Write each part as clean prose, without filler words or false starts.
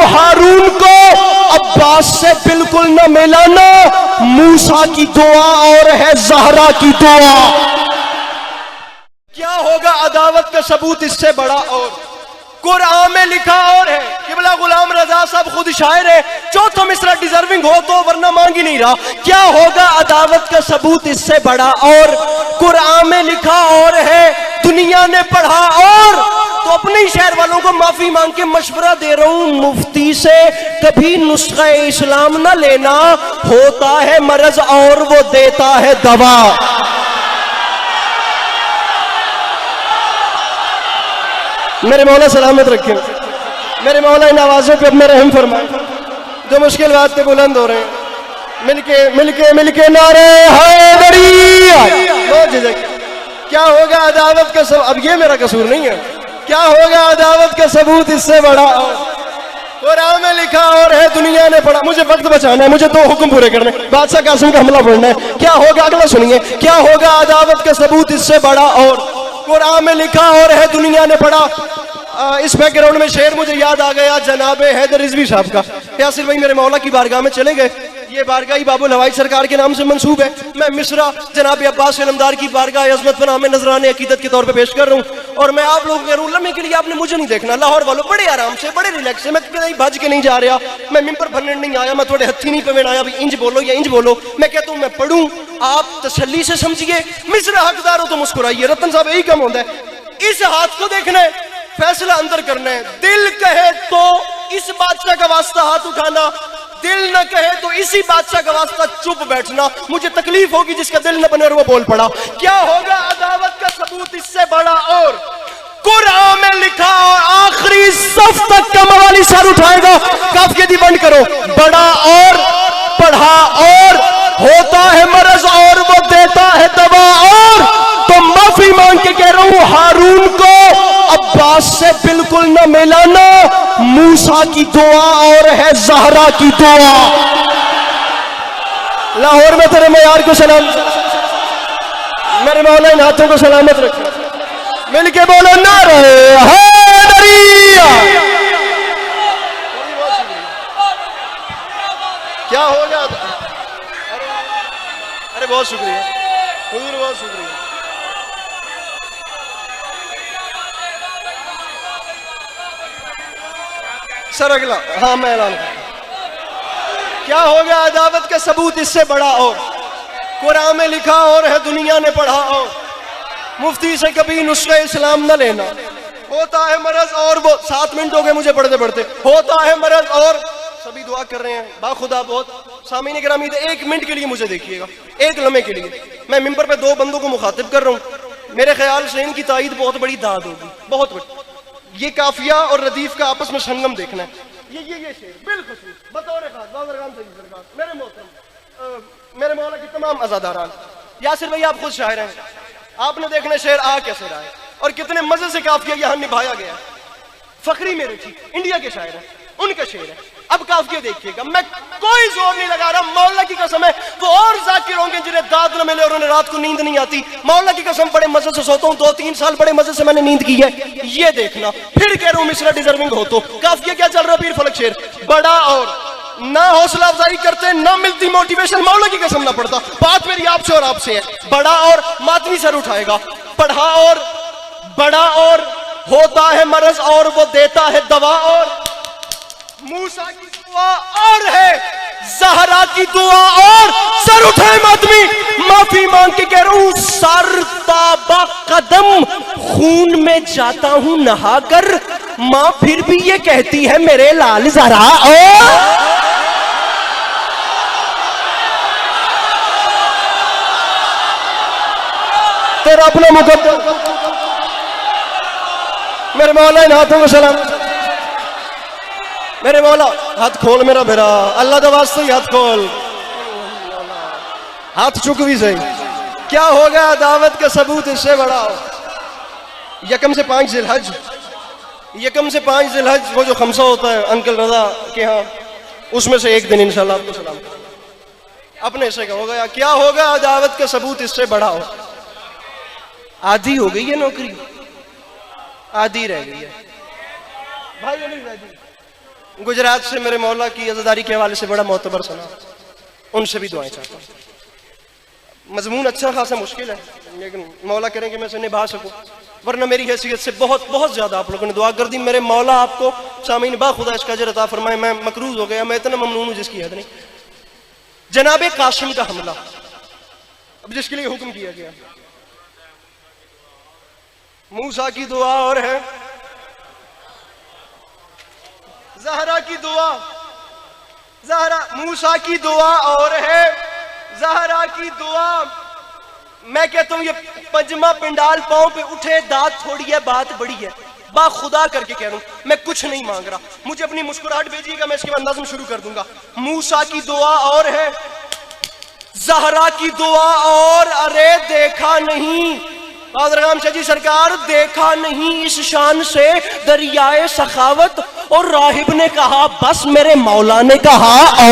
हारून को अब्बास से बिल्कुल न मिलाना, मूसा की दुआ और है ज़हरा की दुआ। क्या होगा अदावत का सबूत इससे बड़ा? और कुरान में लिखा और है, किबला गुलाम रजा साहब खुद शायर है, चौथा मिसरा डिजर्विंग हो तो, वरना मांग ही नहीं रहा। क्या होगा अदावत का सबूत इससे बड़ा? और कुरान में लिखा और है, दुनिया ने पढ़ा और, तो अपने ही शहर वालों को माफी मांग के मशवरा दे रहा हूं, मुफ्ती से कभी नुस्खा इस्लाम ना लेना, होता है मरज और वो देता है दवा। मेरे मौला सलामत रखे, मेरे मौला इन आवाज़ों पे अपना रहम फरमाए जो मुश्किल बात पे बुलंद हो रहे हैं। मिलके मिलके मिलके नारे हैदरी। क्या होगा अदावत का सबूत? अब ये मेरा कसूर नहीं है। क्या होगा अदावत का सबूत इससे बड़ा? कुरान में लिखा और है, दुनिया ने पढ़ा। मुझे वक्त बचाना है, मुझे 2 हुक्म पूरे करने, बादशाह कासिम का हमला पढ़ना है। क्या होगा? अगला सुनिए। क्या होगा अदावत का सबूत इससे बड़ा? और कुरान में लिखा और है, दुनिया ने पढ़ा। इस बैकग्राउंड में शेर मुझे याद आ गया जनाबे हैदर रिजवी साहब का। यासिर भाई मेरे मौला की बारगाह में चले गए, ये बारगाह ही बाबुल हवाई सरकार के नाम से मंसूब है। मैं मिस्रा जनाब अब्बास इलमदार की बारगाह अज़मत पर हमें नजराने अकीदत के तौर पे पेश कर रहा हूँ। और मैं आप लोगों के लम्हे के लिए आपने मुझे नहीं देखना। लाहौर वालों बड़े आराम से, बड़े रिलैक्स से, मैं कहीं भज के नहीं जा रहा, मैं मिंबर भरने नहीं आया, मैं थोड़े हथी नहीं पे आया भाई इंज बोलो या इंज बोलो। मैं कहता हूँ मैं पढ़ूँ, आप तसल्ली से समझिए, मिस्रा हकदार हो तो मुस्कुराइए। रतन साहब यही कम होता है। इस हाथ को देखना है, फैसला अंदर करना है। दिल कहे तो इस बादशाह का वास्ता हाथ उठाना, दिल न कहे तो इसी बादशाह का वास्ता चुप बैठना। मुझे तकलीफ होगी जिसका दिल न बने और वो बोल पड़ा। क्या होगा अदावत का सबूत इससे बड़ा? और कुरान में लिखा और आखिरी सफ तक का मवाली सर उठाएगा। काफिया दी बंद करो। बड़ा और पढ़ा और होता है मरज और वो देता है दवा। और तो माफी मांग के कह रहा हूं, हारून को अब्बास से बिल्कुल न मिलाना, मूसा की दुआ और है ज़हरा की दुआ। लाहौर में तेरे मयार को सलाम, मेरे मौला इन हाथों को सलामत रखे। मिलके बोलो नारे हैदरिया। क्या होगा? अरे बहुत शुक्रिया हुजूर, बहुत शुक्रिया। सर अगला, हाँ मैं ऐलान करता। क्या होगा अदावत का सबूत इससे बड़ा? और कुरान में लिखा और है, दुनिया ने पढ़ा और, मुफ्ती से कभी नुस्खे इस्लाम न लेना, होता है मरज और वो। 7 मिनट हो गए मुझे पढ़ते पढ़ते। होता है मरज और, सभी दुआ कर रहे हैं बाखुदा बहुत। सामीन गिरामी 1 मिनट के लिए मुझे देखिएगा, 1 लम्हे के लिए। मैं मिंबर पे 2 बंदों को मुखातिब कर रहा हूँ। मेरे ख्याल से इनकी ताईद बहुत बड़ी दाद होगी, बहुत बड़ी। ये काफिया और रदीफ का आपस में संगम देखना है। ये शेर बिल्कुल बतौर खास बाज़रगान सही सरकार, मेरे मोहतरम मेरे मौला की तमाम अज़ादारान। यासिर भाई आप खुद शायर हैं, आपने देखना शेर आ कैसे रहा है और कितने मजे से काफिया यहाँ निभाया गया। फखरी मेरे थी इंडिया के शायर हैं, उनका शेर है। अब काफिया देखिएगा, मैं कोई जोर नहीं लगा रहा, मौला की कसम है। वो और जाकिर होंगे जिन्हें दाद न मिले और उन्हें रात को नींद नहीं आती। मौला की कसम बड़े मजे से सोता हूँ, 2-3 साल बड़े मजे से मैंने नींद की है। ये देखना, फिर कह रहा हूँ मिस्रा डिजर्विंग हो तो। काफिया क्या चल रहा है? पीर फलक शेर बड़ा और ना हौसला अफजाई करते, ना मिलती मोटिवेशन, मौला की कसम ना पड़ता। बात मेरी आपसे और आपसे है। बड़ा और मातमी सर उठाएगा, पढ़ा और बड़ा और होता है मरज और वो देता है दवा। और मूसा की दुआ और है ज़हरा की दुआ। और सर उठाए मातमी, माफी मांग के कह रहा हूं, सर ताबा कदम खून में जाता हूं नहाकर, मां फिर भी ये कहती है मेरे लाल ज़हरा। तेरा अपना मुकद्दर, मेरे मौला इन हाथों को सलाम। मेरे मौला हाथ खोल मेरा बेरा, अल्लाह का वास्ते ही हाथ खोल, हाथ चुक भी सही। क्या होगा दावत का सबूत इससे बड़ा? यकम से 5 ज़िलहज, यकम से 5 ज़िलहज वो जो खमसा होता है अंकल रजा के यहाँ, उसमें से एक दिन इंशाल्लाह आपको सलाम अपने से का होगा। क्या होगा दावत का सबूत इससे बड़ा? हो आधी हो गई है नौकरी, आधी रह गई है भाई। गुजरात से मेरे मौला की अज़ादारी के हवाले से बड़ा मोतबर सुना, उनसे भी दुआएं चाहता हूँ। मजमून अच्छा खासा मुश्किल है, लेकिन मौला करें कि मैं इसे निभा सकूँ, वरना मेरी हैसियत से बहुत बहुत ज़्यादा आप लोगों ने दुआ कर दी। मेरे मौला आपको सामीन बाखुदा इसका अजर अता फरमाए। मैं मकरूज हो गया, मैं इतना ममनून हूँ जिसकी हद नहीं। जनाबे कासिम का हमला, अब जिसके लिए हुक्म किया गया, मूसा की दुआ और है ज़हरा की दुआ, ज़हरा मूसा की दुआ और है ज़हरा की दुआ। मैं कहता हूं ये पंजमा पिंडाल पांव पे उठे, दाद थोड़ी है बात बड़ी है। बा खुदा करके कह रहा हूं, मैं कुछ नहीं मांग रहा, मुझे अपनी मुस्कुराहट भेजिएगा, मैं इसके बाद नज़्म शुरू कर दूंगा। मूसा की दुआ और है ज़हरा की दुआ और, अरे देखा नहीं कादरगाम शाह जी सरकार, देखा नहीं इस शान से दरियाए सखावत। और राहिब ने कहा बस, मेरे मौला ने कहा ओ।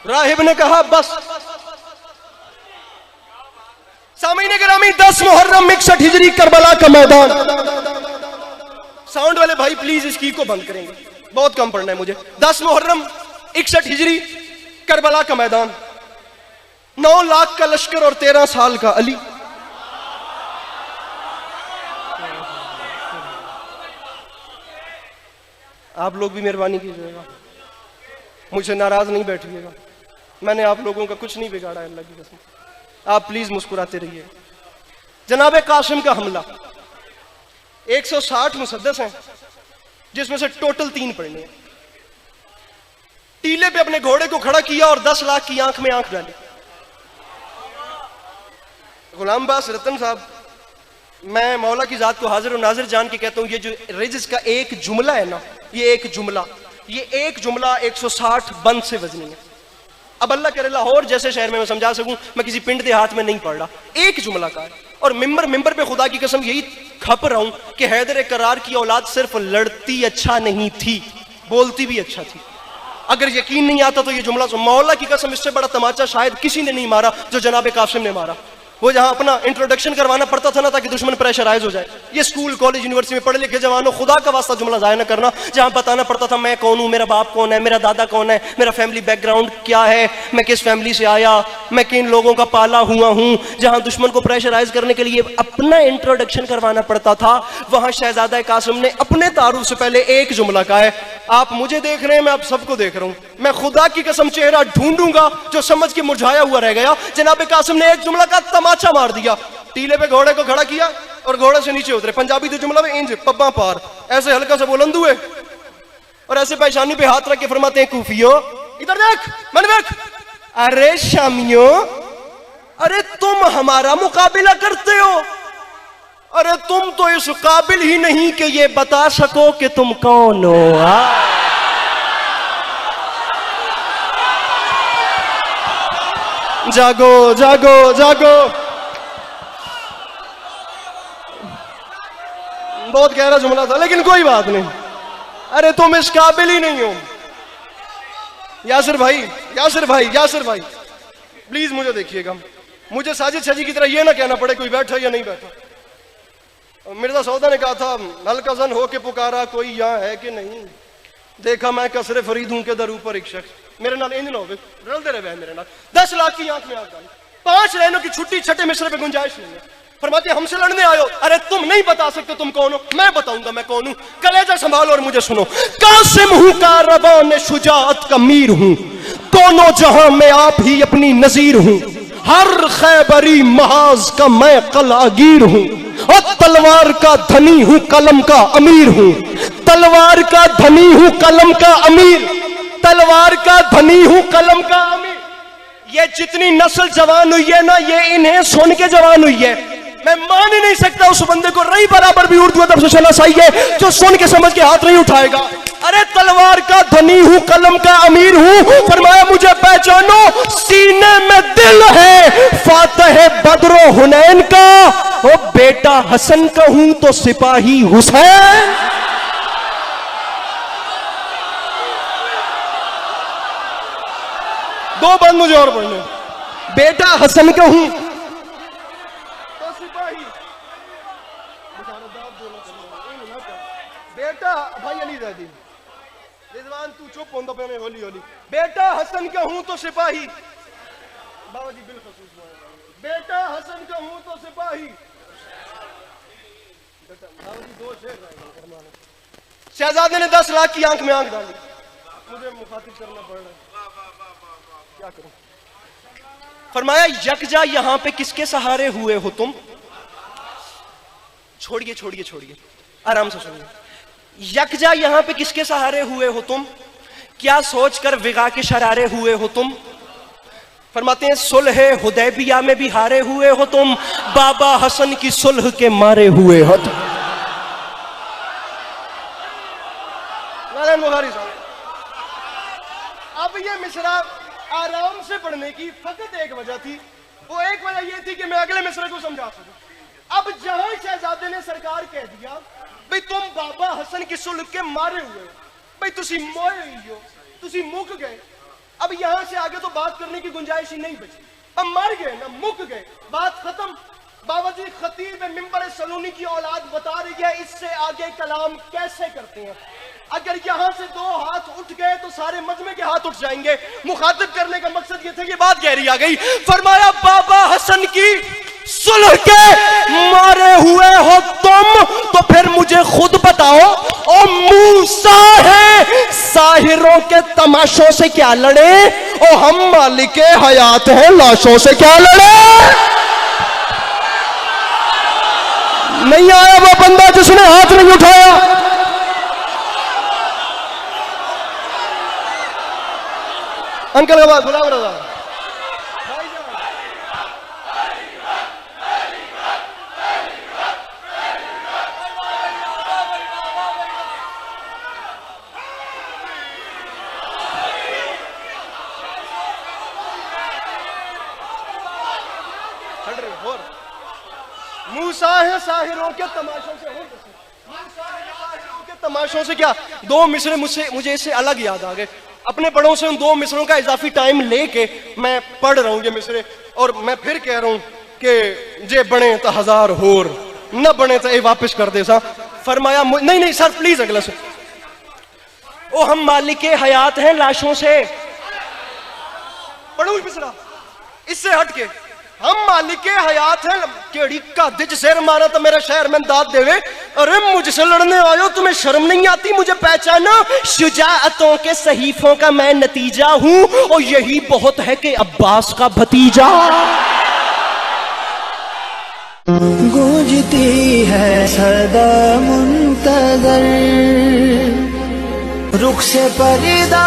राहिब ने कहा बस। सामीने गिरामी 10 मुहर्रम 61 हिजरी करबला का मैदान। साउंड वाले भाई प्लीज इस की को बंद करेंगे, बहुत कम पढ़ना है मुझे। 10 मुहर्रम 61 हिजरी करबला का मैदान। 9 लाख का लश्कर और 13 साल का अली। आप लोग भी मेहरबानी कीजिएगा, मुझसे नाराज नहीं बैठिएगा, मैंने आप लोगों का कुछ नहीं बिगाड़ा है, अल्लाह की कसम। आप प्लीज मुस्कुराते रहिए। जनाबे कासिम का हमला, 160 मुसद्दस हैं, जिसमें से टोटल 3 पढ़ने हैं। टीले पे अपने घोड़े को खड़ा किया और 10 लाख की आंख में आंख डाली। गुलाम बास रतन साहब, मैं मौला की जात को हाजिर और नाजिर जान के कहता हूं, ये जो रिजिस का एक जुमला है ना, ये एक जुमला 160 बंद से वजनी है। अब अल्लाह करे लाहौर जैसे शहर में मैं समझा सकूं, मैं किसी पिंड देहात में नहीं पढ़ रहा, एक जुमला का है। और मिंबर पे खुदा की कसम यही खप रहा हूं कि हैदर करार की औलाद सिर्फ लड़ती अच्छा नहीं थी, बोलती भी अच्छा थी। अगर यकीन नहीं आता तो ये जुमला सुन, मौला की कसम इससे बड़ा तमाचा शायद किसी ने नहीं मारा जो जनाब कासिम ने मारा। वो जहां अपना इंट्रोडक्शन करवाना पड़ता था ना, ताकि दुश्मन प्रेशराइज हो जाए। ये स्कूल कॉलेज यूनिवर्सिटी में पढ़े लिखे जवानों, खुदा का वास्ता जुमला जाया ना करना। जहां बताना पड़ता था मैं कौन हूं, मेरा बाप कौन है, मेरा दादा कौन है, मेरा फैमिली बैकग्राउंड क्या है, मैं किस फैमिली से आया, मैं किन लोगों का पाला हुआ हूं। जहां दुश्मन को प्रेशराइज करने के लिए अपना इंट्रोडक्शन करवाना पड़ता था, वहां शहजादा कासिम ने अपने तारुफ से पहले एक जुमला कहा है। आप मुझे देख रहे हैं, मैं आप सबको देख रहा हूं, मैं खुदा की कसम चेहरा ढूंढूंगा जो समझ के मुरझाया हुआ रह गया। जनाब कासिम ने एक जुमला का तमाचा मार दिया, टीले पे घोड़े को खड़ा किया और घोड़े से नीचे उतरे। पंजाबी तो जुमला में इंज पब्बा पार, ऐसे हल्का से बुलंद हुए और ऐसे पेशानी पे हाथ रख के फरमाते हैं कूफियो इधर देख, मैंने देख, अरे शामियो, अरे तुम हमारा मुकाबला करते हो, अरे तुम तो इस काबिल ही नहीं कि ये बता सको कि तुम कौन हो। जागो जागो जागो। बहुत गहरा जुमला था, लेकिन कोई बात नहीं। अरे तुम इस काबिल ही नहीं हो। यासिर भाई, यासिर भाई, यासिर भाई, प्लीज मुझे देखिएगा, मुझे साजिद शाह जी की तरह ये ना कहना पड़े कोई बैठा या नहीं बैठा। मिर्जा सौदा ने कहा था हल्का जन हो के पुकारा कोई यहाँ है कि नहीं, देखा मैं कसरे फरीद हूं के दर ऊपर एक शख्स, मेरे नाल इंज ना हो रलते रहे मेरे नाल। 10 लाख की आंख में आंख डाली, 5 लाइनों की छुट्टी छठे मिसरे पे गुंजाइश नहीं है। फरमाते हमसे लड़ने आयो, अरे तुम नहीं बता सकते तुम कौन हो, मैं बताऊंगा मैं कौन हूं। कलेजा संभालो और मुझे सुनो। कासिम हूं कारवान शुजाअत का मीर हूं, दोनों जहां में आप ही अपनी नजीर हूं। हर खैबरी महाज का मैं कलागीर हूं, और तलवार का धनी हूं कलम का अमीर हूं। तलवार का धनी हूं कलम का अमीर, तलवार का धनी हूं कलम का अमीर। ये जितनी नस्ल जवान हुई है ना, ये इन्हें सुन के जवान हुई है। मैं मान ही नहीं सकता उस बंदे को रही बराबर भी उर्दू अदब से चलना चाहिए जो सुन के समझ के हाथ नहीं उठाएगा। अरे तलवार का धनी हूं कलम का अमीर हूं, फरमाया मुझे पहचानो सीने में दिल है फातह बदरो हुनैन का, ओ बेटा हसन का हूं तो सिपाही हुसैन। दो बंद मुझे और पढ़ने। बेटा हसन का हूं तो सिपाही, बेटा भाई अली ज़ैदी रिजवान तू चुप होंदा पे मैं होली होली। बेटा हसन का हूं तो सिपाही, बाबा जी बिलखसूस बेटा हसन का हूं तो सिपाही। बाबा जी दो शेर शहजादे ने 10 लाख की आंख में आंख डाली, मुझे मुखातिब करना पड़ रहा है, क्या करूं। फरमाया यकजा यहां पे किसके सहारे हुए हो तुम। छोड़िए छोड़िए छोड़िए, आराम से सुनिए। यकजा यहां पे किसके सहारे हुए हो तुम, क्या सोचकर विगा के शरारे हुए हो तुम। फरमाते हैं सुलह हुदैबिया में भी हारे हुए हो तुम, बाबा हसन की सुलह के मारे हुए हो तुम। नारायण बुखारी साहब, अब ये मिसरा आराम से पढ़ने की फकत एक वजह थी, वो एक वजह ये थी कि मैं अगले मिसरे को समझा सकूं। अब जहां शहजादे ने सरकार कह दिया भाई तुम बाबा हसन की सुलह के मारे हुए, भाई तुसी मोए ही हो, तुसी मुक गए, अब यहां से आगे तो बात करने की गुंजाइश ही नहीं बची। अब मर गए ना, मुक गए, बात खत्म। बाबा जी खतीब मिंबर सलूनी की औलाद बता रही है इससे आगे कलाम कैसे करते हैं। अगर यहां से 2 हाथ उठ गए तो सारे मजमे के हाथ उठ जाएंगे। मुखातिब करने का मकसद ये था कि बात गहरी आ गई। फरमाया बाबा हसन की सुलह के मारे हुए हो तुम, तो फिर मुझे खुद बताओ ओ मूसा है साहिरों के तमाशों से क्या लड़े, ओ हम मालिके हयात हैं लाशों से क्या लड़े। नहीं आया वो बंदा जिसने हाथ नहीं उठाया। अंकल का बात गुलाम रजा मूसा है साहिरों के तमाशों से हो, साहिरों के तमाशों से क्या। 2 मिसरे मुझे इससे अलग याद आ गए। अपने बड़ों से उन 2 मिसरों का इजाफी टाइम लेके मैं पढ़ रहा हूं ये मिसरे, और मैं फिर कह रहा हूं कि जे बने तो 1000 होर, न बने तो ये वापस कर दे सा। फरमाया नहीं सर प्लीज अगला से। ओ हम मालिके हयात हैं लाशों से, पढ़ू मिसरा इससे हट के। हम मालिके हयात हैं, केड़ी का दिज सिर मारा तो मेरे शहर में दाद देवे। अरे मुझसे लड़ने आयो, तुम्हें शर्म नहीं आती मुझे पहचाना। शुजाअतों के सहीफों का मैं नतीजा हूं, और यही बहुत है कि अब्बास का भतीजा। गूंजती है सदा मुंतज़र रुख से परिदा